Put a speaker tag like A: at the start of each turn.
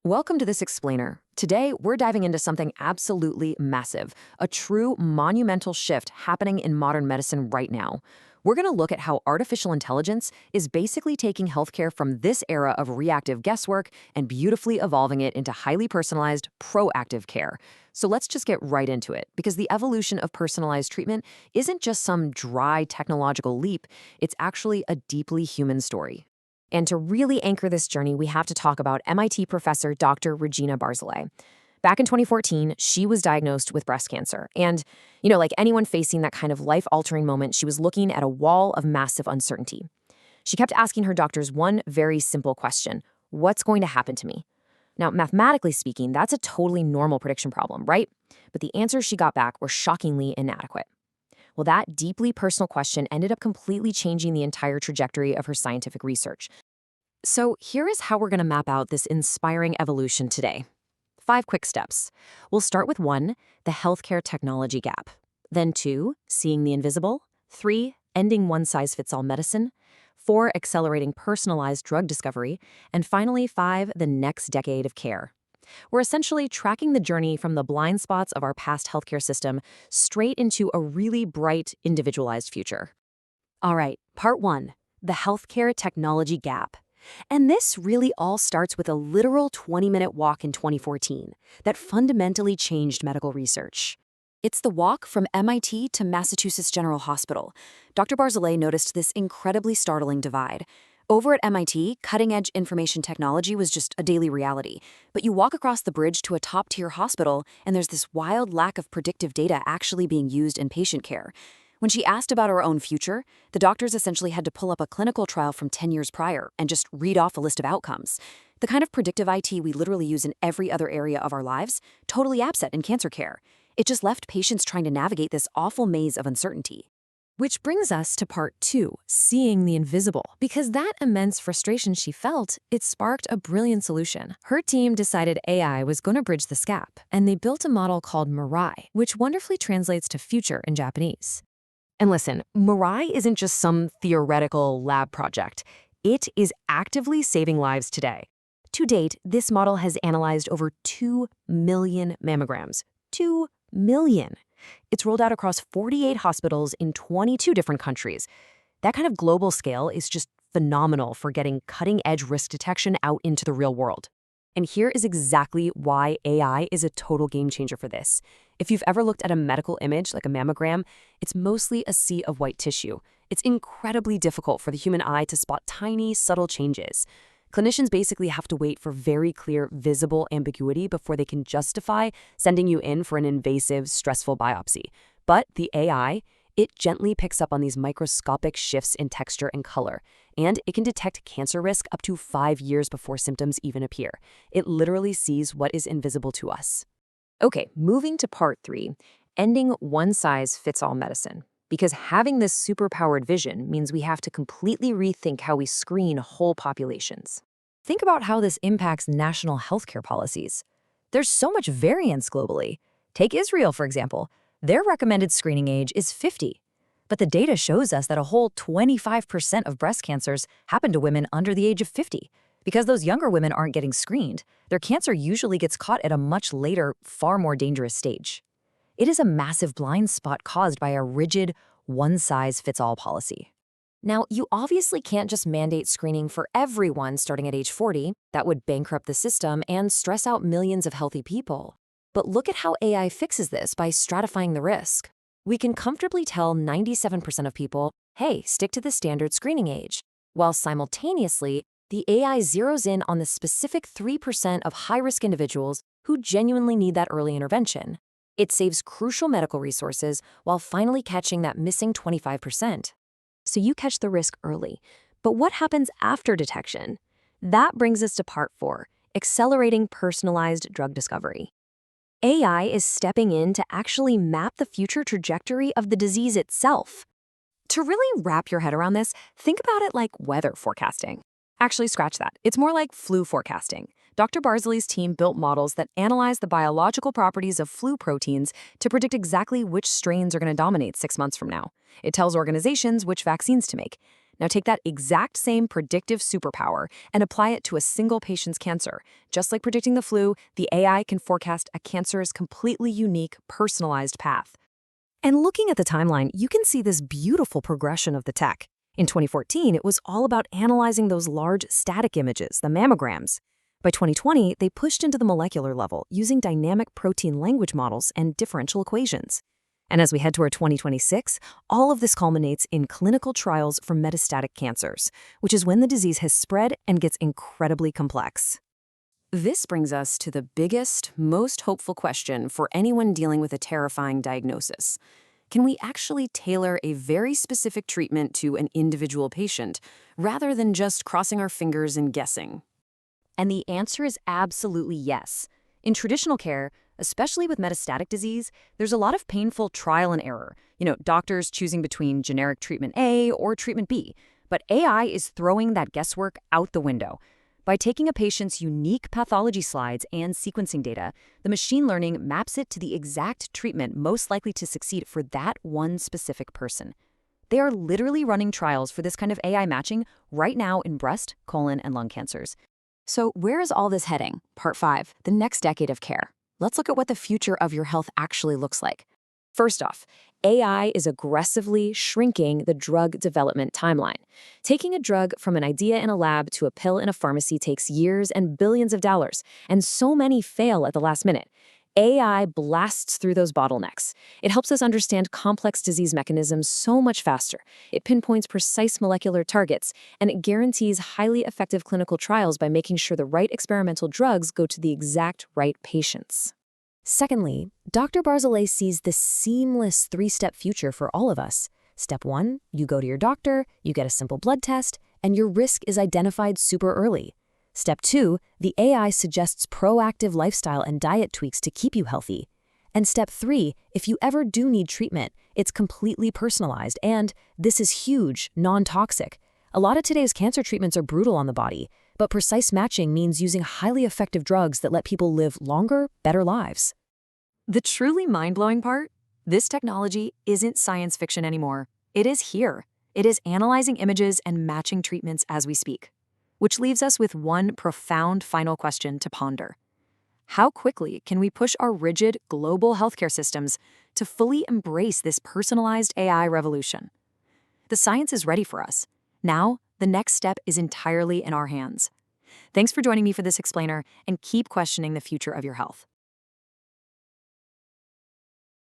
A: Welcome to this explainer. Today, we're diving into something absolutely massive, a true monumental shift happening in modern medicine right now. We're going to look at how artificial intelligence is basically taking healthcare from this era of reactive guesswork and beautifully evolving it into highly personalized, proactive care. So let's just get right into it, because the evolution of personalized treatment isn't just some dry technological leap, it's actually a deeply human story. And to really anchor this journey, we have to talk about MIT professor Dr. Regina Barzil. Back in 2014, she was diagnosed with breast cancer. And, like anyone facing that kind of life-altering moment, she was looking at a wall of massive uncertainty. She kept asking her doctors one very simple question: what's going to happen to me? Now, mathematically speaking, that's a totally normal prediction problem, right? But the answers she got back were shockingly inadequate. Well, that deeply personal question ended up completely changing the entire trajectory of her scientific research. So here is how we're going to map out this inspiring evolution today. 5 quick steps. We'll start with 1, the healthcare technology gap. Then 2, seeing the invisible. 3, ending one-size-fits-all medicine. 4, accelerating personalized drug discovery. And finally, 5, the next decade of care. We're essentially tracking the journey from the blind spots of our past healthcare system straight into a really bright, individualized future. All right, part 1, the healthcare technology gap. And this really all starts with a literal 20-minute walk in 2014 that fundamentally changed medical research. It's the walk from MIT to Massachusetts General Hospital. Dr. Barzil noticed this incredibly startling divide. Over at MIT, cutting-edge information technology was just a daily reality. But you walk across the bridge to a top-tier hospital, and there's this wild lack of predictive data actually being used in patient care. When she asked about her own future, the doctors essentially had to pull up a clinical trial from 10 years prior and just read off a list of outcomes. The kind of predictive IT we literally use in every other area of our lives, totally absent in cancer care. It just left patients trying to navigate this awful maze of uncertainty. Which brings us to part 2, seeing the invisible. Because that immense frustration she felt, it sparked a brilliant solution. Her team decided AI was going to bridge this gap, and they built a model called Mirai, which wonderfully translates to future in Japanese. And listen, Mirai isn't just some theoretical lab project. It is actively saving lives today. To date, this model has analyzed over 2 million mammograms. 2 million. It's rolled out across 48 hospitals in 22 different countries. That kind of global scale is just phenomenal for getting cutting-edge risk detection out into the real world. And here is exactly why AI is a total game changer for this. If you've ever looked at a medical image like a mammogram, it's mostly a sea of white tissue. It's incredibly difficult for the human eye to spot tiny, subtle changes. Clinicians basically have to wait for very clear, visible ambiguity before they can justify sending you in for an invasive, stressful biopsy. But the AI, it gently picks up on these microscopic shifts in texture and color, and it can detect cancer risk up to 5 years before symptoms even appear. It literally sees what is invisible to us. Okay, moving to part 3, ending one-size-fits-all medicine. Because having this superpowered vision means we have to completely rethink how we screen whole populations. Think about how this impacts national healthcare policies. There's so much variance globally. Take Israel, for example. Their recommended screening age is 50. But the data shows us that a whole 25% of breast cancers happen to women under the age of 50. Because those younger women aren't getting screened, their cancer usually gets caught at a much later, far more dangerous stage. It is a massive blind spot caused by a rigid, one-size-fits-all policy. Now, you obviously can't just mandate screening for everyone starting at age 40. That would bankrupt the system and stress out millions of healthy people. But look at how AI fixes this by stratifying the risk. We can comfortably tell 97% of people, hey, stick to the standard screening age, while simultaneously, the AI zeroes in on the specific 3% of high-risk individuals who genuinely need that early intervention. It saves crucial medical resources while finally catching that missing 25%. So you catch the risk early. But what happens after detection? That brings us to part 4, accelerating personalized drug discovery. AI is stepping in to actually map the future trajectory of the disease itself. To really wrap your head around this, think about it like weather forecasting. Actually, scratch that. It's more like flu forecasting. Dr. Barzil's team built models that analyze the biological properties of flu proteins to predict exactly which strains are going to dominate 6 months from now. It tells organizations which vaccines to make. Now take that exact same predictive superpower and apply it to a single patient's cancer. Just like predicting the flu, the AI can forecast a cancer's completely unique, personalized path. And looking at the timeline, you can see this beautiful progression of the tech. In 2014, it was all about analyzing those large static images, the mammograms. By 2020, they pushed into the molecular level using dynamic protein language models and differential equations. And as we head toward 2026, all of this culminates in clinical trials for metastatic cancers, which is when the disease has spread and gets incredibly complex. This brings us to the biggest, most hopeful question for anyone dealing with a terrifying diagnosis. Can we actually tailor a very specific treatment to an individual patient, rather than just crossing our fingers and guessing? And the answer is absolutely yes. In traditional care, especially with metastatic disease, there's a lot of painful trial and error. Doctors choosing between generic treatment A or treatment B. But AI is throwing that guesswork out the window. By taking a patient's unique pathology slides and sequencing data, the machine learning maps it to the exact treatment most likely to succeed for that one specific person. They are literally running trials for this kind of AI matching right now in breast, colon, and lung cancers. So where is all this heading? Part 5, the next decade of care. Let's look at what the future of your health actually looks like. First off, AI is aggressively shrinking the drug development timeline. Taking a drug from an idea in a lab to a pill in a pharmacy takes years and billions of dollars, and so many fail at the last minute. AI blasts through those bottlenecks. It helps us understand complex disease mechanisms so much faster. It pinpoints precise molecular targets, and it guarantees highly effective clinical trials by making sure the right experimental drugs go to the exact right patients. Secondly, Dr. Barzil sees the seamless 3-step future for all of us. Step 1, you go to your doctor, you get a simple blood test, and your risk is identified super early. Step 2, the AI suggests proactive lifestyle and diet tweaks to keep you healthy. And Step 3, if you ever do need treatment, it's completely personalized and, this is huge, non-toxic. A lot of today's cancer treatments are brutal on the body, but precise matching means using highly effective drugs that let people live longer, better lives. The truly mind-blowing part? This technology isn't science fiction anymore. It is here. It is analyzing images and matching treatments as we speak. Which leaves us with one profound final question to ponder. How quickly can we push our rigid global healthcare systems to fully embrace this personalized AI revolution? The science is ready for us. Now, the next step is entirely in our hands. Thanks for joining me for this explainer, and keep questioning the future of your health.